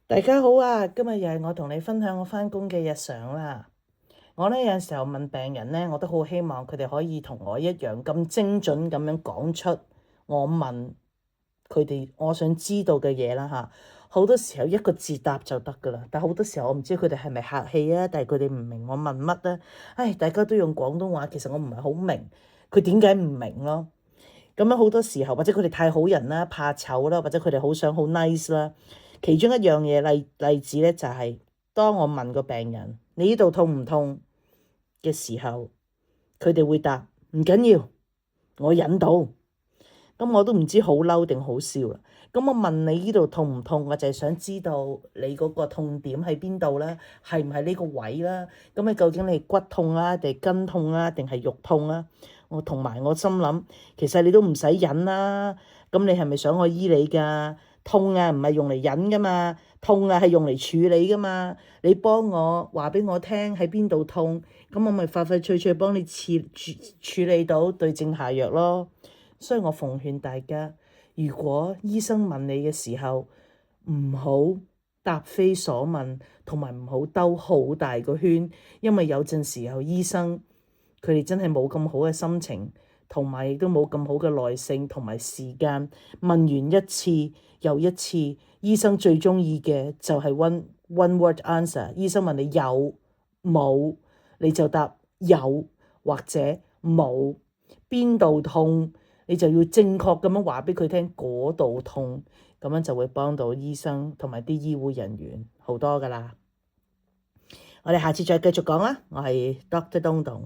大家好啊！今日又係我同你分享我返工嘅日常啦。我呢有陣時候問病人呢，我都好希望佢哋可以同我一樣咁精準咁樣講出我問佢哋我想知道嘅嘢啦吓。好多時候一個字答就得噶啦，但好多時候我唔知佢哋係咪客氣啊，但係佢哋唔明我問乜咧。唉，大家都用廣東話，其實我唔係好明佢點解唔明咯。咁樣好多時候，或者佢哋太好人啦、怕醜啦，或者佢哋好想好 nice 啦。其中一樣嘢例子咧，就係當我問個病人你呢度痛唔痛嘅時候，佢哋會答唔緊要，我忍到。咁我都唔知好嬲定好笑啦。咁我問你呢度痛唔痛，我就係想知道你嗰個痛點喺邊度啦，係唔係呢個位啦？咁你究竟你骨痛啊，定係筋痛啊，定係肉痛啊？我同埋我心諗，其實你都唔使忍啦。咁你係咪想我醫你㗎？痛啊，唔係用嚟忍㗎嘛，痛啊係用嚟處理㗎嘛。你幫我話俾我聽喺邊度痛，咁我咪快快脆脆幫你處理到，對症下藥咯。所以我奉勸大家，如果醫生問你嘅時候，唔好答非所問，同埋唔好兜好大個圈，因為有陣時候醫生佢哋真係冇咁好嘅心情，同埋亦都冇咁好嘅耐性同埋時間。問完一次又一次，醫生最鍾意嘅就係one word answer。醫生問你有冇，你就答有或者冇，邊度痛。你就要正確咁樣話俾佢聽嗰度痛，咁樣就會幫到醫生同埋啲醫護人員好多㗎喇。我哋下次再繼續講啦。我係 Dr. 東東。